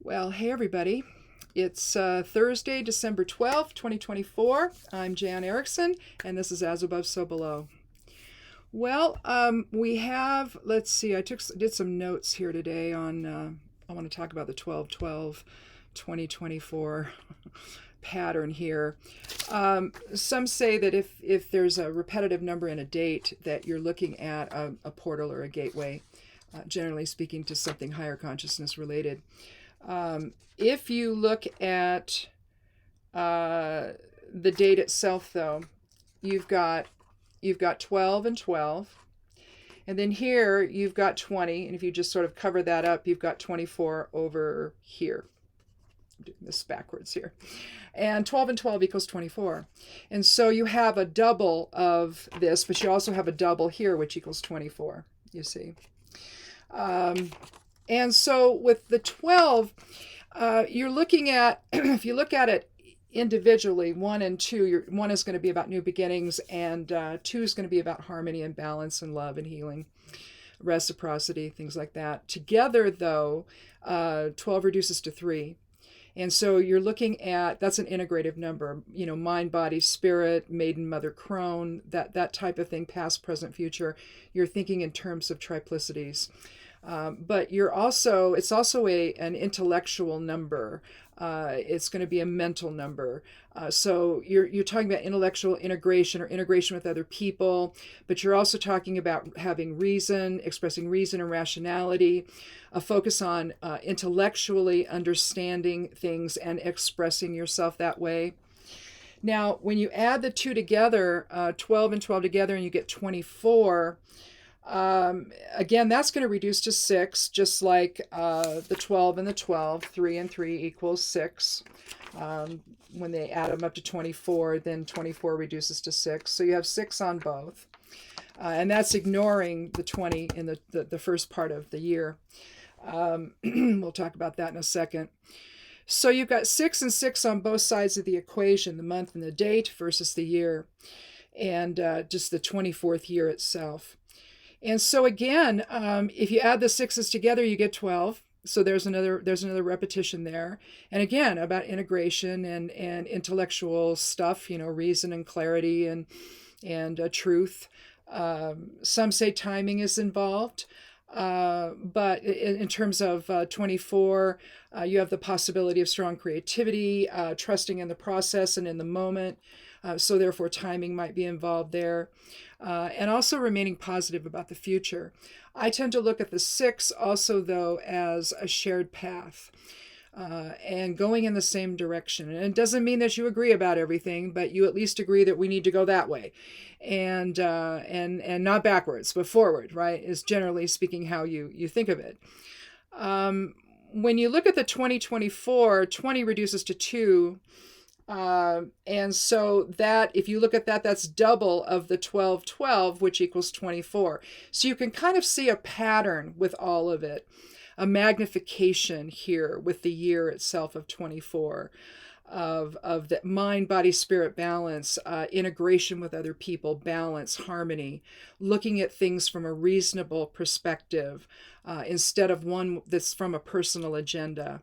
Well, hey everybody. It's Thursday, December 12th, 2024. I'm Jan Erickson, and this is As Above, So Below. Well, we have, let's see, did some notes here today on, I want to talk about the 12/12 2024 pattern here. Some say that if there's a repetitive number in a date, that you're looking at a portal or a gateway, generally speaking, to something higher consciousness related. If you look at the date itself, though, you've got 12 and 12, and then here you've got 20, and if you just sort of cover that up, you've got 24 over here. I'm doing this backwards here. And 12 and 12 equals 24. And so you have a double of this, but you also have a double here, which equals 24, you see. And so with the 12, you're looking at, if you look at it individually, 1 and 2, 1 is going to be about new beginnings, and 2 is going to be about harmony and balance and love and healing, reciprocity, things like that. Together, though, 12 reduces to 3. And so you're looking at, that's an integrative number, mind, body, spirit, maiden, mother, crone, that type of thing, past, present, future. You're thinking in terms of triplicities. But it's also an intellectual number. It's going to be a mental number. So you're talking about intellectual integration or integration with other people, but you're also talking about having reason, expressing reason and rationality, a focus on intellectually understanding things and expressing yourself that way. Now, when you add the two together, 12 and 12 together, and you get 24, again, that's going to reduce to 6, just like the 12 and the 12. 3 and 3 equals 6. When they add them up to 24, then 24 reduces to 6. So you have 6 on both. And that's ignoring the 20 in the first part of the year. We'll talk about that in a second. So you've got 6 and 6 on both sides of the equation, the month and the date versus the year, and just the 24th year itself. And so again, if you add the 6s together, you get 12. So there's another repetition there. And again, about integration and intellectual stuff, reason and clarity and truth. Some say timing is involved. But in terms of 24, you have the possibility of strong creativity, trusting in the process and in the moment. So therefore, timing might be involved there. And also remaining positive about the future. I tend to look at the 6 also, though, as a shared path and going in the same direction. And it doesn't mean that you agree about everything, but you at least agree that we need to go that way. And not backwards, but forward, right, is generally speaking how you think of it. When you look at the 2024, 20 reduces to 2. And so that, if you look at that, that's double of the 12/12, which equals 24. So you can kind of see a pattern with all of it, a magnification here with the year itself of 24, of the mind, body, spirit balance, integration with other people, balance, harmony, looking at things from a reasonable perspective instead of one that's from a personal agenda.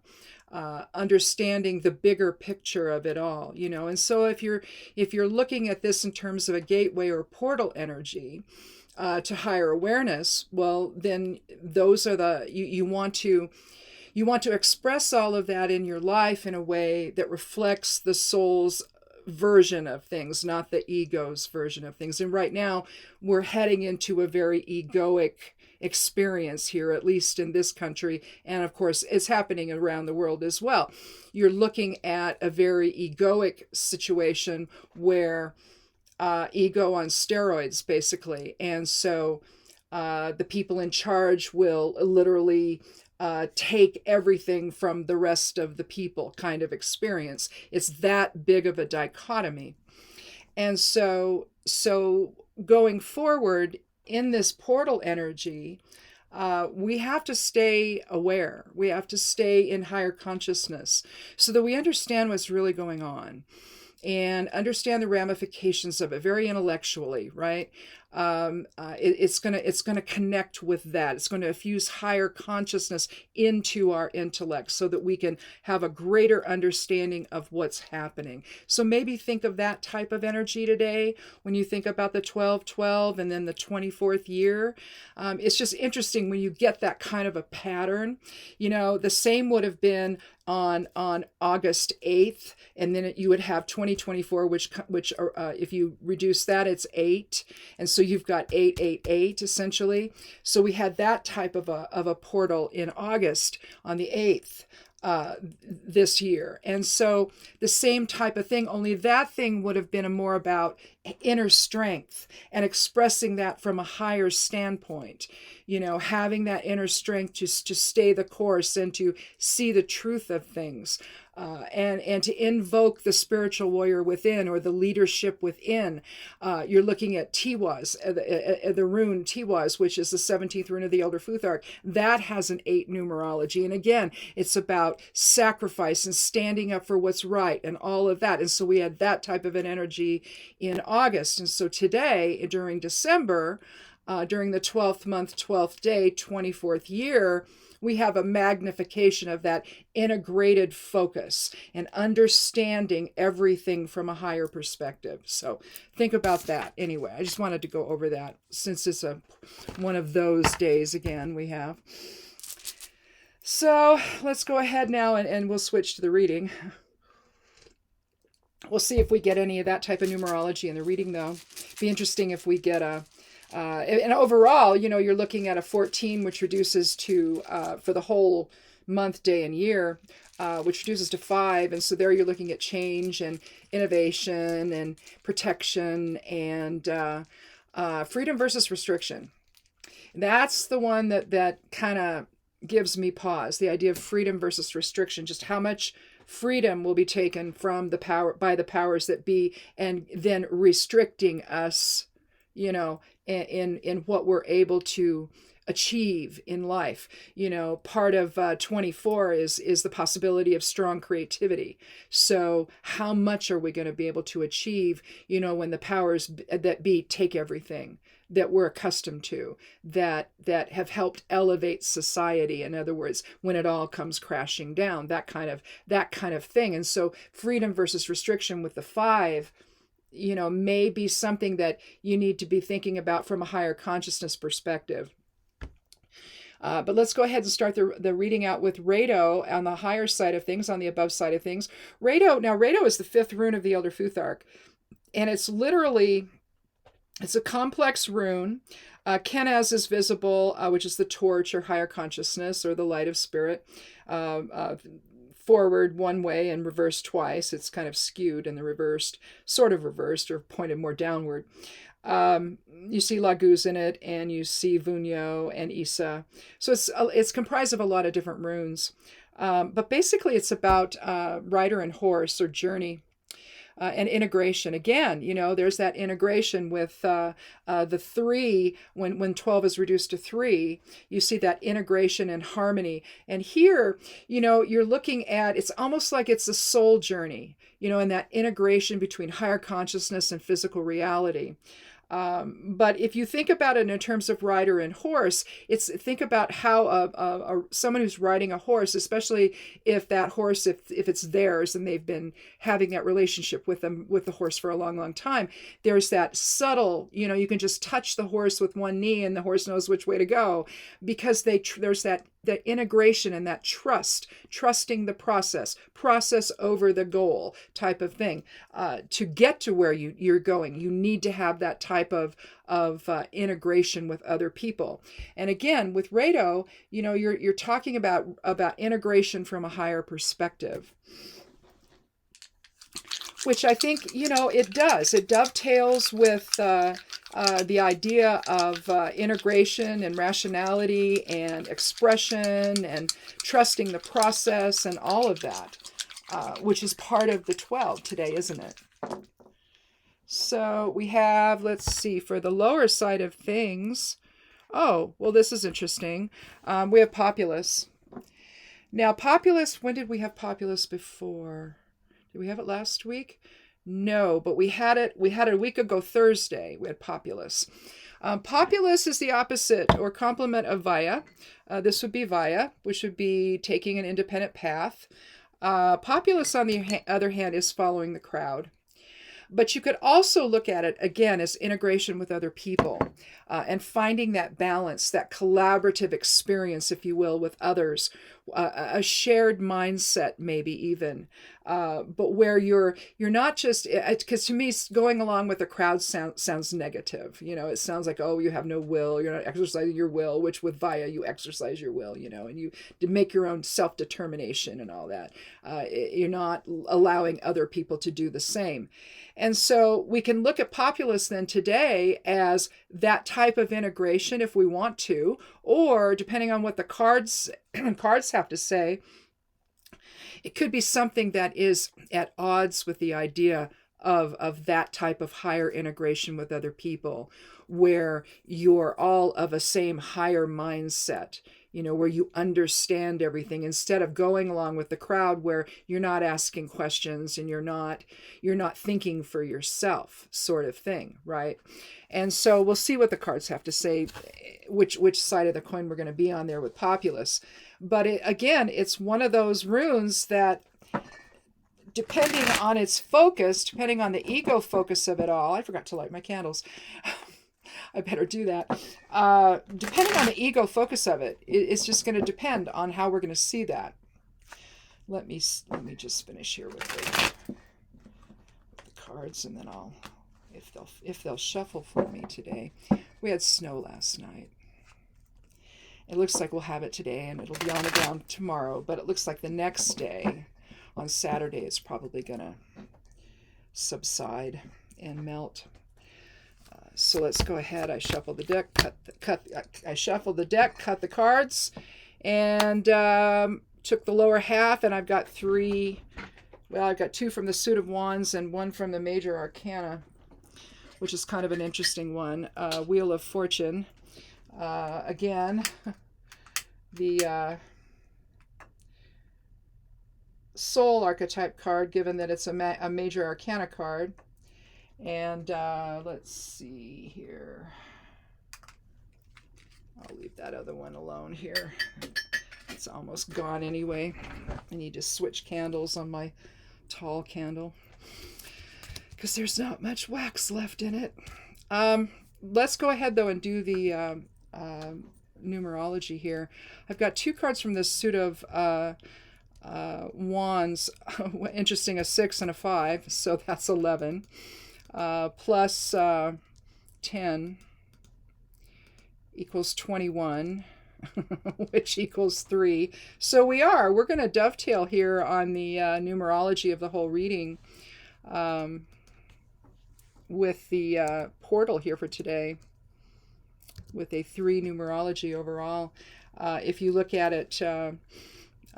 Understanding the bigger picture of it all, and so if you're looking at this in terms of a gateway or portal energy to higher awareness, well, then those are you want to express all of that in your life in a way that reflects the soul's version of things, not the ego's version of things. And right now we're heading into a very egoic experience here, at least in this country, and of course it's happening around the world as well. You're looking at a very egoic situation where ego on steroids, basically. And so the people in charge will literally take everything from the rest of the people kind of experience. It's that big of a dichotomy. And so going forward in this portal energy, we have to stay aware. We have to stay in higher consciousness so that we understand what's really going on and understand the ramifications of it very intellectually, right? It's gonna connect with that. It's going to infuse higher consciousness into our intellect so that we can have a greater understanding of what's happening. So maybe think of that type of energy today when you think about the 12/12 and then the 24th year. It's just interesting when you get that kind of a pattern. The same would have been on August 8th, and then you would have 2024, which if you reduce that, it's 8, and so you've got 888 essentially. So we had that type of a portal in August on the 8th this year. And so the same type of thing, only that thing would have been more about inner strength and expressing that from a higher standpoint, having that inner strength to stay the course and to see the truth of things. And to invoke the spiritual warrior within, or the leadership within. You're looking at Tiwaz, the rune Tiwaz, which is the 17th rune of the Elder Futhark. That has an 8 numerology. And again, it's about sacrifice and standing up for what's right and all of that. And so we had that type of an energy in August. And so today, during December, during the 12th month, 12th day, 24th year, we have a magnification of that integrated focus and understanding everything from a higher perspective. So think about that. Anyway, I just wanted to go over that since it's one of those days again we have. So let's go ahead now and we'll switch to the reading. We'll see if we get any of that type of numerology in the reading, though. Be interesting if we get and overall, you're looking at a 14, which reduces to, for the whole month, day, and year, which reduces to 5. And so there you're looking at change and innovation and protection and freedom versus restriction. That's the one that kind of gives me pause, the idea of freedom versus restriction, just how much freedom will be taken from by the powers that be, and then restricting us, in what we're able to achieve in life. Part of 24 is the possibility of strong creativity. So how much are we going to be able to achieve, when the powers that be take everything that we're accustomed to, that have helped elevate society? In other words, when it all comes crashing down, that kind of thing. And so freedom versus restriction with the 5, may be something that you need to be thinking about from a higher consciousness perspective. But let's go ahead and start the reading out with Rado on the higher side of things, on the above side of things. Rado is the 5th rune of the Elder Futhark, and it's a complex rune. Kenaz is visible, which is the torch or higher consciousness or the light of spirit. Forward one way and reversed twice. It's kind of skewed in the reversed, sort of reversed or pointed more downward. You see Laguz in it, and you see Vunyo and Isa. So it's comprised of a lot of different runes. But basically it's about rider and horse, or journey. And integration. Again, there's that integration with the 3, when 12 is reduced to 3, you see that integration and harmony. And here, you're looking at, it's almost like it's a soul journey, and that integration between higher consciousness and physical reality. But if you think about it in terms of rider and horse, think about how someone who's riding a horse, especially if that horse, if it's theirs and they've been having that relationship with the horse for a long, long time, there's that subtle, you can just touch the horse with one knee and the horse knows which way to go, because there's that integration and that trusting the process over the goal type of thing. To get to where you're going, you need to have that type of integration with other people. And again, with Rado, you're talking about integration from a higher perspective, which I think, it does. It dovetails with the idea of integration and rationality and expression and trusting the process and all of that, which is part of the 12 today, isn't it? So we have, let's see, for the lower side of things, oh, well, this is interesting. We have Populus. Now, Populus, when did we have Populus before? Did we have it last week? No, but we had it a week ago Thursday. We had Populus. Populus is the opposite or complement of Vaya. This would be Vaya, which would be taking an independent path. Populus, on the other hand, is following the crowd. But you could also look at it, again, as integration with other people and finding that balance, that collaborative experience, if you will, with others, a shared mindset, maybe even, but where you're not just, because to me, going along with the crowd sounds negative. It sounds like, oh, you have no will, you're not exercising your will, which with Vaya, you exercise your will, and you make your own self-determination and all that. You're not allowing other people to do the same. And so we can look at Populus then today as that type of integration if we want to, or depending on what the cards have to say, it could be something that is at odds with the idea of that type of higher integration with other people, where you're all of a same higher mindset, where you understand everything instead of going along with the crowd where you're not asking questions and you're not thinking for yourself, sort of thing, right? And so we'll see what the cards have to say, which side of the coin we're going to be on there with Populus. But it's one of those runes that, depending on its focus, depending on the ego focus of it all, I forgot to light my candles. I better do that. Depending on the ego focus of it, it's just going to depend on how we're going to see that. Let me just finish here with the cards, and then I'll, if they'll shuffle for me today. We had snow last night. It looks like we'll have it today, and it'll be on the ground tomorrow. But it looks like the next day, on Saturday, it's probably going to subside and melt. So let's go ahead. I shuffle the deck, I shuffled the deck, cut the cards, and took the lower half, and I've got three. Well, I've got two from the Suit of Wands and one from the Major Arcana, which is kind of an interesting one. Wheel of Fortune. Again, the Soul Archetype card, given that it's a Major Arcana card. And let's see here. I'll leave that other one alone here. It's almost gone anyway. I need to switch candles on my tall candle because there's not much wax left in it. Let's go ahead, though, and do the numerology here. I've got two cards from this Suit of Wands. Interesting, a 6 and a 5, so that's 11. Plus 10 equals 21, which equals 3. So we're going to dovetail here on the numerology of the whole reading with the portal here for today, with a 3 numerology overall. If you look at it,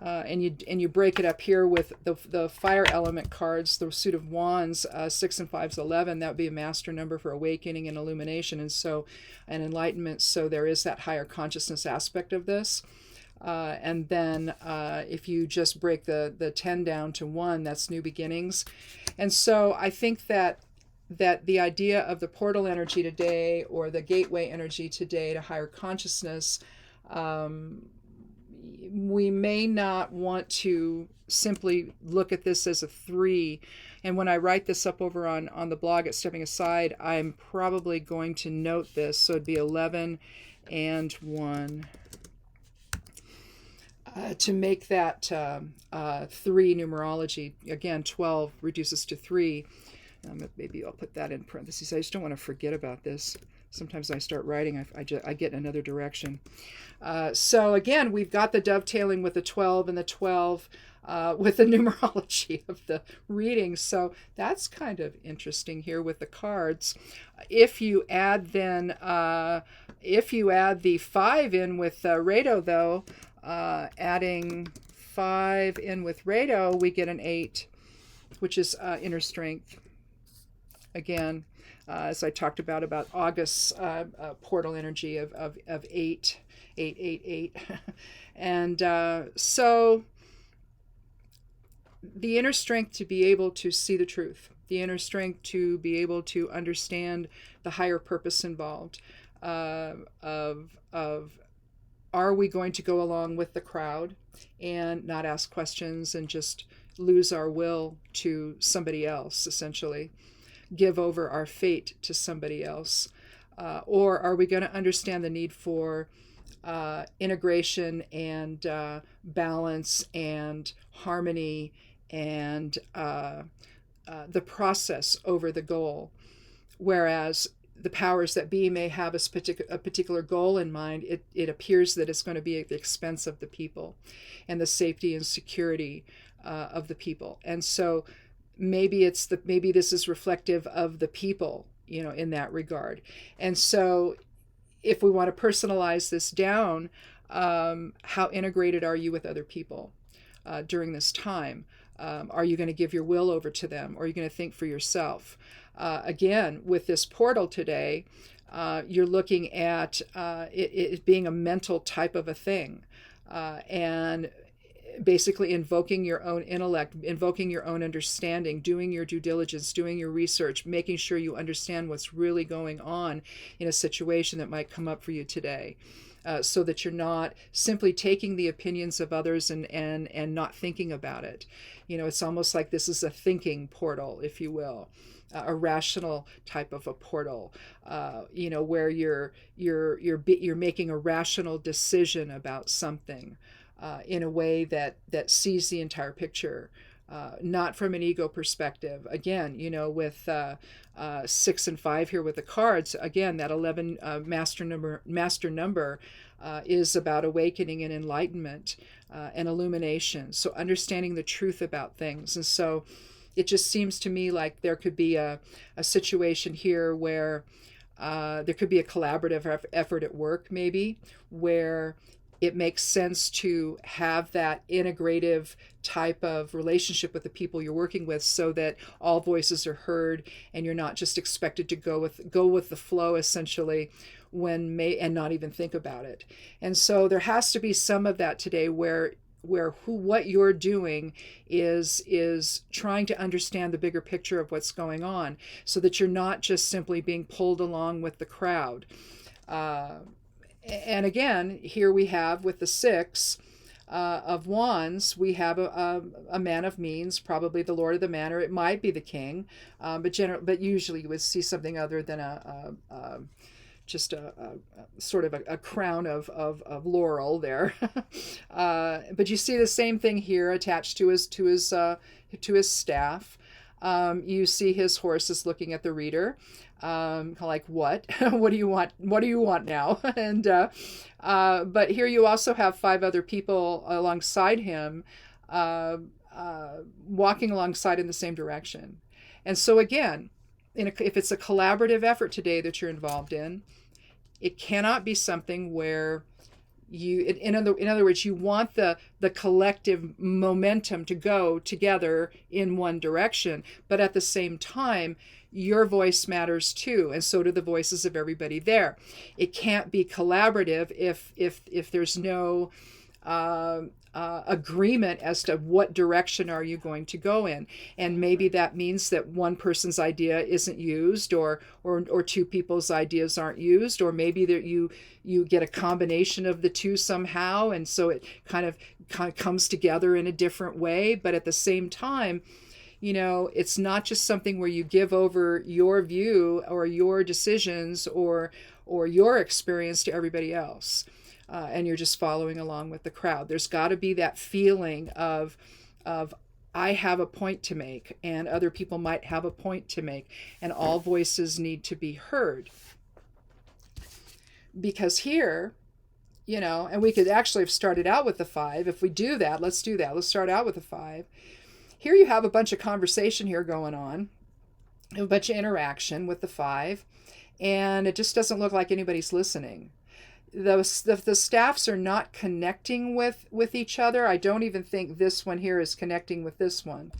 and you break it up here with the fire element cards, the Suit of Wands, 6 and 5 is 11. That would be a master number for awakening and illumination, and enlightenment. So there is that higher consciousness aspect of this. And then if you just break the 10 down to 1, that's new beginnings. And so I think that the idea of the portal energy today, or the gateway energy today to higher consciousness, we may not want to simply look at this as a 3. And when I write this up over on the blog at Stepping Aside, I'm probably going to note this. So it'd be 11 and 1. To make that 3 numerology. Again, 12 reduces to 3. Maybe I'll put that in parentheses. I just don't want to forget about this. Sometimes I start writing, I get in another direction. So again, we've got the dovetailing with the 12 and the 12 with the numerology of the reading. So that's kind of interesting here with the cards. If you add then, the 5 in with Rado, though, adding 5 in with Rado, we get an 8, which is inner strength. Again, as I talked about August's portal energy of 8, 8, 8, 8. And so the inner strength to be able to see the truth, the inner strength to be able to understand the higher purpose involved, of are we going to go along with the crowd and not ask questions and just lose our will to somebody else, essentially give over our fate to somebody else? Or are we going to understand the need for integration and balance and harmony and the process over the goal? Whereas the powers that be may have a particular goal in mind, it appears that it's going to be at the expense of the people and the safety and security of the people. And so maybe this is reflective of the people, in that regard. And so if we want to personalize this down, how integrated are you with other people during this time? Are you going to give your will over to them, or are you going to think for yourself? Again, with this portal today, you're looking at it being a mental type of a thing, and basically invoking your own intellect, invoking your own understanding, doing your due diligence, doing your research, making sure you understand what's really going on in a situation that might come up for you today. So that you're not simply taking the opinions of others and not thinking about it. It's almost like this is a thinking portal, if you will, a rational type of a portal, where you're making a rational decision about something in a way that sees the entire picture. Not from an ego perspective. Again, with 6 and 5 here with the cards, again, that 11 master number is about awakening and enlightenment and illumination. So understanding the truth about things. And so it just seems to me like there could be a situation here where there could be a collaborative effort at work, maybe, where it makes sense to have that integrative type of relationship with the people you're working with, so that all voices are heard and you're not just expected to go with the flow, essentially, and not even think about it. And so there has to be some of that today where what you're doing is trying to understand the bigger picture of what's going on, so that you're not just simply being pulled along with the crowd. And again, here we have with the 6 of Wands, we have a man of means, probably the lord of the manor. It might be the king, but usually you would see something other than just a sort of a crown of laurel there. But you see the same thing here attached to his staff. You see his horse is looking at the reader. Like, what? What do you want? What do you want now? And but here you also have 5 other people alongside him, walking alongside in the same direction. And so again, if it's a collaborative effort today that you're involved in, it cannot be something where in other words, you want the collective momentum to go together in one direction, but at the same time, your voice matters too, and so do the voices of everybody there. It can't be collaborative if there's no agreement as to what direction are you going to go in. And maybe that means that one person's idea isn't used, or 2 people's ideas aren't used, or maybe that you get a combination of the 2 somehow, and so it kind of comes together in a different way. But at the same time, it's not just something where you give over your view or your decisions or your experience to everybody else. And you're just following along with the crowd. There's got to be that feeling of I have a point to make, and other people might have a point to make, and all voices need to be heard. Because here, and we could actually have started out with the 5. If we do that, let's do that. Let's start out with the 5. Here you have a bunch of conversation here going on, a bunch of interaction with the 5, and it just doesn't look like anybody's listening. The staffs are not connecting with each other. I don't even think this one here is connecting with this one.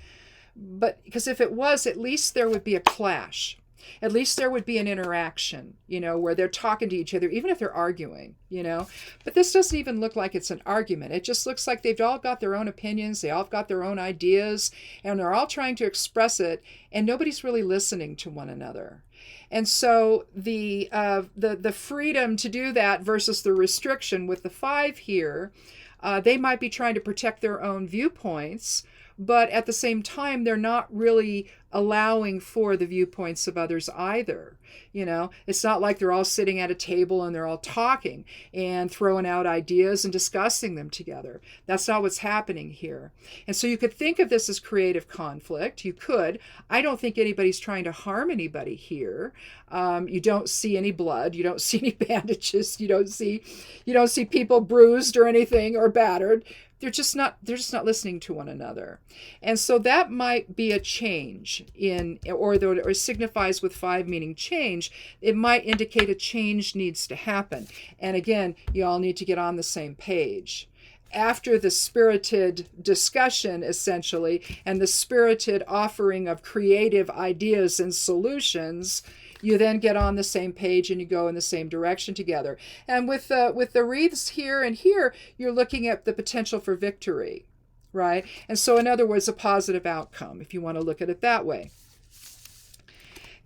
But because if it was, at least there would be a clash. At least there would be an interaction, where they're talking to each other, even if they're arguing. But this doesn't even look like it's an argument. It just looks like they've all got their own opinions, they all got their own ideas, and they're all trying to express it, and nobody's really listening to one another. And so the freedom to do that versus the restriction with the 5 here, they might be trying to protect their own viewpoints, but at the same time, they're not really allowing for the viewpoints of others either. It's not like they're all sitting at a table and they're all talking and throwing out ideas and discussing them together. That's not what's happening here. And so you could think of this as creative conflict. You could. I don't think anybody's trying to harm anybody here. You don't see any blood. You don't see any bandages. You don't see people bruised or anything or battered. They're just not listening to one another. And so that might be a change or signifies with 5 meaning change. It might indicate a change needs to happen. And again, you all need to get on the same page. After the spirited discussion, essentially, and the spirited offering of creative ideas and solutions, you then get on the same page and you go in the same direction together. And with the wreaths here and here, you're looking at the potential for victory, right? And so, in other words, a positive outcome, if you want to look at it that way.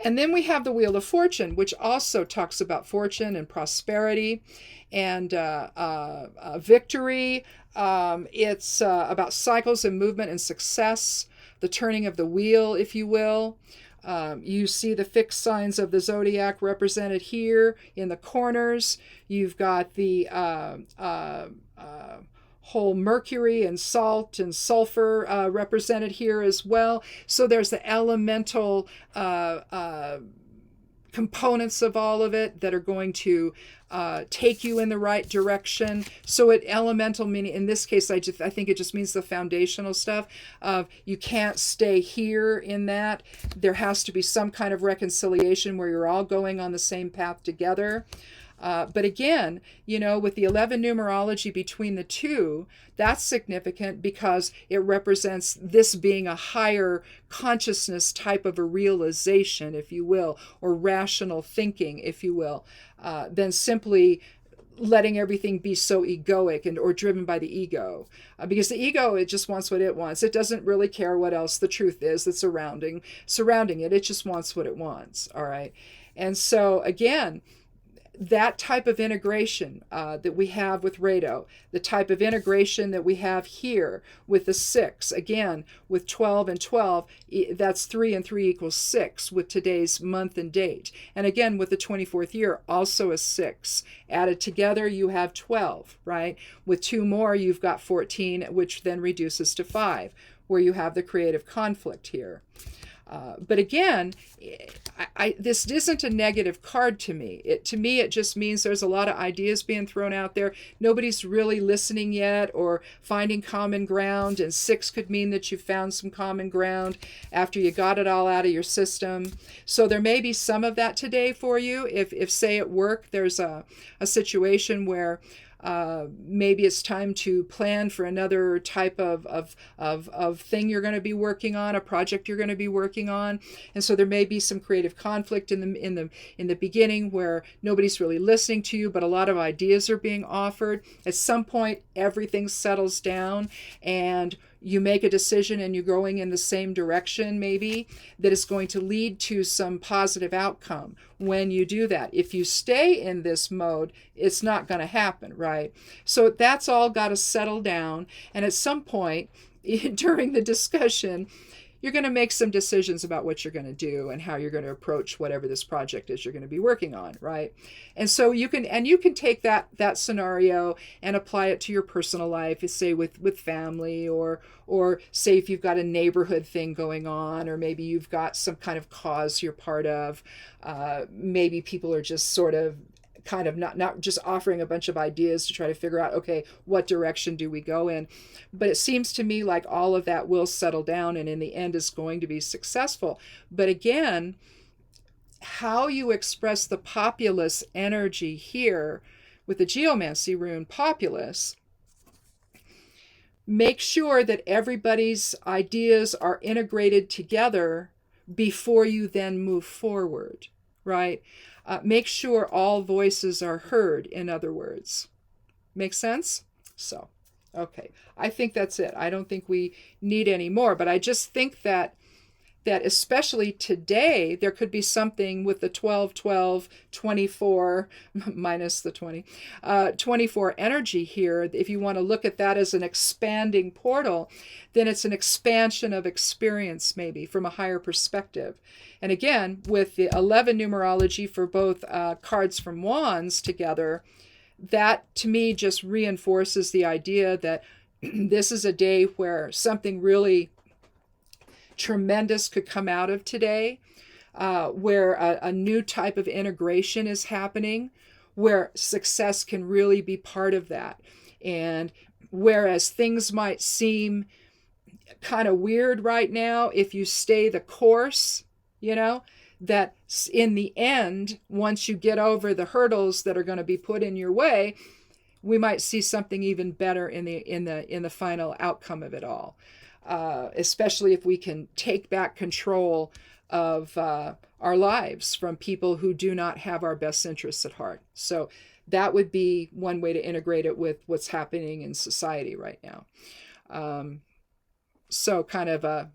And then we have the Wheel of Fortune, which also talks about fortune and prosperity and victory. It's about cycles and movement and success, the turning of the wheel, if you will. You see the fixed signs of the zodiac represented here in the corners. You've got the whole Mercury and salt and sulfur represented here as well. So there's the elemental components of all of it that are going to take you in the right direction. So elemental meaning, in this case, I think it just means the foundational stuff of you can't stay here in that. There has to be some kind of reconciliation where you're all going on the same path together. But again, with the 11 numerology between the two, that's significant because it represents this being a higher consciousness type of a realization, if you will, or rational thinking, if you will, than simply letting everything be so egoic or driven by the ego. Because the ego, it just wants what it wants. It doesn't really care what else the truth is that's surrounding it. It just wants what it wants, all right? And so, again, that type of integration that we have with Rado, the type of integration that we have here with the 6, again, with 12 and 12, that's 3 and 3 equals 6 with today's month and date. And again, with the 24th year, also a 6. Added together, you have 12, right? With 2 more, you've got 14, which then reduces to 5, where you have the creative conflict here. But again, this isn't a negative card to me. To me, it just means there's a lot of ideas being thrown out there. Nobody's really listening yet or finding common ground. And 6 could mean that you found some common ground after you got it all out of your system. So there may be some of that today for you. If say at work, there's a situation where maybe it's time to plan for another type of thing you're going to be working on, a project you're going to be working on, and so there may be some creative conflict in the beginning where nobody's really listening to you, but a lot of ideas are being offered. At some point, everything settles down, and you make a decision and you're going in the same direction, maybe, that is going to lead to some positive outcome when you do that. If you stay in this mode, it's not going to happen, right? So that's all got to settle down. And at some point during the discussion, you're going to make some decisions about what you're going to do and how you're going to approach whatever this project is you're going to be working on, right? And so you can take that scenario and apply it to your personal life, say with family, or say if you've got a neighborhood thing going on, or maybe you've got some kind of cause you're part of. Maybe people are just sort of kind of not just offering a bunch of ideas to try to figure out, okay, what direction do we go in? But it seems to me like all of that will settle down and in the end is going to be successful. But again, how you express the populace energy here with the Geomancy rune populace, make sure that everybody's ideas are integrated together before you then move forward, right? Make sure all voices are heard, in other words. Make sense? So, okay. I think that's it. I don't think we need any more, but I just think that especially today, there could be something with the 12, 12, 24, minus the 20, 24 energy here. If you want to look at that as an expanding portal, then it's an expansion of experience, maybe from a higher perspective. And again, with the 11 numerology for both cards from wands together, that to me just reinforces the idea that this is a day where something really tremendous could come out of today, where a new type of integration is happening, where success can really be part of that. And whereas things might seem kind of weird right now, if you stay the course, that in the end, once you get over the hurdles that are going to be put in your way, we might see something even better in the final outcome of it all. Especially if we can take back control of our lives from people who do not have our best interests at heart. So that would be one way to integrate it with what's happening in society right now. So kind of a,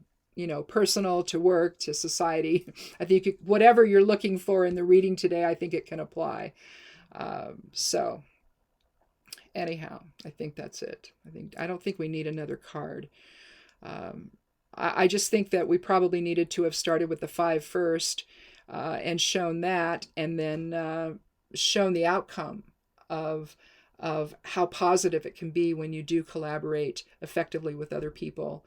personal to work to society. I think whatever you're looking for in the reading today, I think it can apply. So anyhow, I think that's it. I don't think we need another card. I just think that we probably needed to have started with the 5 first, and shown that, and then shown the outcome of how positive it can be when you do collaborate effectively with other people,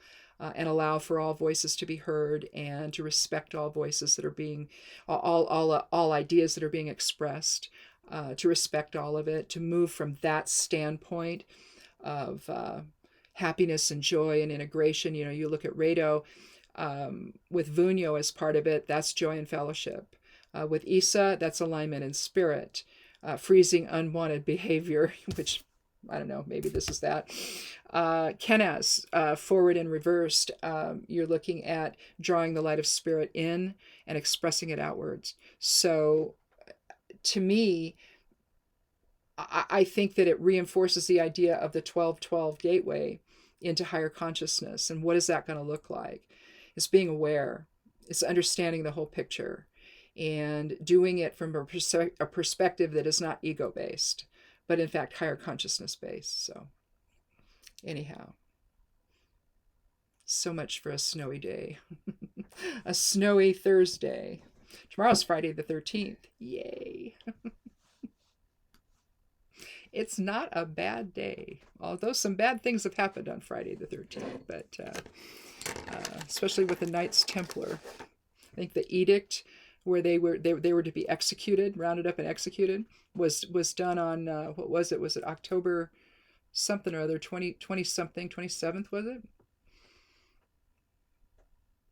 and allow for all voices to be heard, and to respect all voices that are being, all ideas that are being expressed, to respect all of it, to move from that standpoint of happiness and joy and integration. You look at Rado, with Vunyo as part of it, that's joy and fellowship. With Isa, that's alignment and spirit. Freezing unwanted behavior, which, I don't know, maybe this is that. Kenaz, forward and reversed, you're looking at drawing the light of spirit in and expressing it outwards. So to me, I think that it reinforces the idea of the 12-12 gateway into higher consciousness. And what is that going to look like? It's being aware. It's understanding the whole picture and doing it from a perspective that is not ego-based, but in fact higher consciousness-based. So anyhow, so much for a snowy day. A snowy Thursday. Tomorrow's Friday the 13th. Yay. It's not a bad day, although some bad things have happened on Friday the 13th, but especially with the Knights Templar. I think the edict where they were to be executed, rounded up and executed, was done on, what was it? Was it October something or other, 20 something, 27th, was it?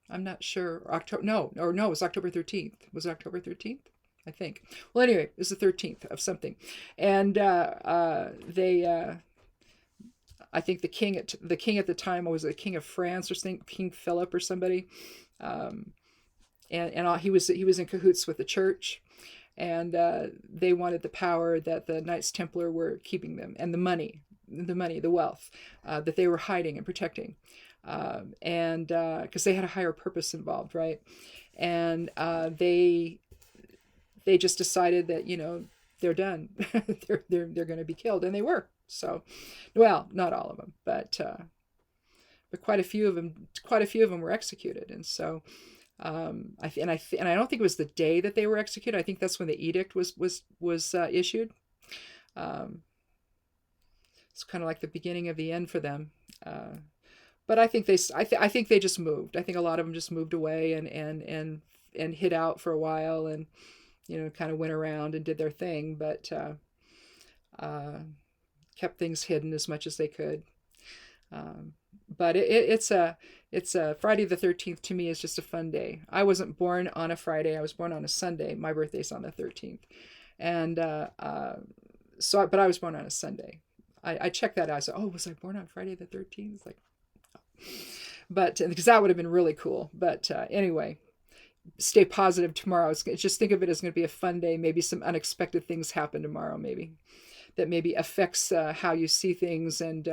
I'm not sure. No, it was October 13th. Was it October 13th? I think. Well, anyway, it was the 13th of something. And they, I think the king at the time was the King of France or something, King Philip or somebody. And he was in cahoots with the church. And they wanted the power that the Knights Templar were keeping them, and the money, the wealth that they were hiding and protecting. And because they had a higher purpose involved, right? And they just decided that, they're done. they're going to be killed, and they were. So, well, not all of them, but quite a few of them were executed. And so, I don't think it was the day that they were executed. I think that's when the edict was issued. It's kind of like the beginning of the end for them. But I think I think they just moved. I think a lot of them just moved away and hid out for a while, and kind of went around and did their thing, but kept things hidden as much as they could. But it's a Friday the 13th to me is just a fun day. I wasn't born on a Friday. I was born on a Sunday. My birthday's on the 13th. And but I was born on a Sunday. I checked that out. I said, oh, was I born on Friday the 13th? It's like, but because that would have been really cool. But anyway, stay positive tomorrow. Just think of it as going to be a fun day. Maybe some unexpected things happen tomorrow, maybe that maybe affects how you see things, and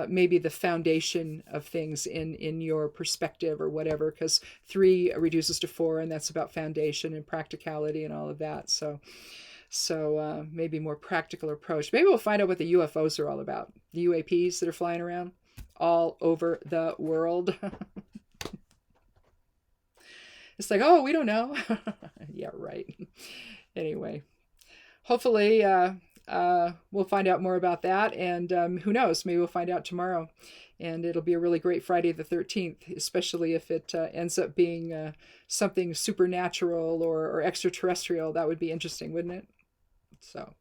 maybe the foundation of things in your perspective or whatever, because 3 reduces to 4, and that's about foundation and practicality and all of that. So maybe more practical approach. Maybe we'll find out what the UFOs are all about, the UAPs that are flying around all over the world. It's like, oh, we don't know. Yeah, right. Anyway, hopefully we'll find out more about that. And who knows, maybe we'll find out tomorrow. And it'll be a really great Friday the 13th, especially if it ends up being something supernatural or extraterrestrial. That would be interesting, wouldn't it? So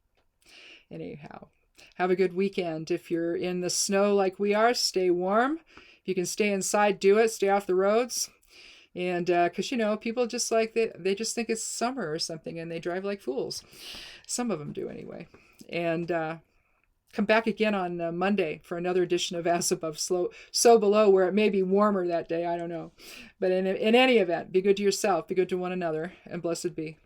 anyhow, have a good weekend. If you're in the snow like we are, stay warm. If you can stay inside, do it. Stay off the roads. And because, people just like they just think it's summer or something, and they drive like fools. Some of them do anyway. And come back again on Monday for another edition of As Above, So Below, where it may be warmer that day. I don't know. But in any event, be good to yourself, be good to one another, and blessed be.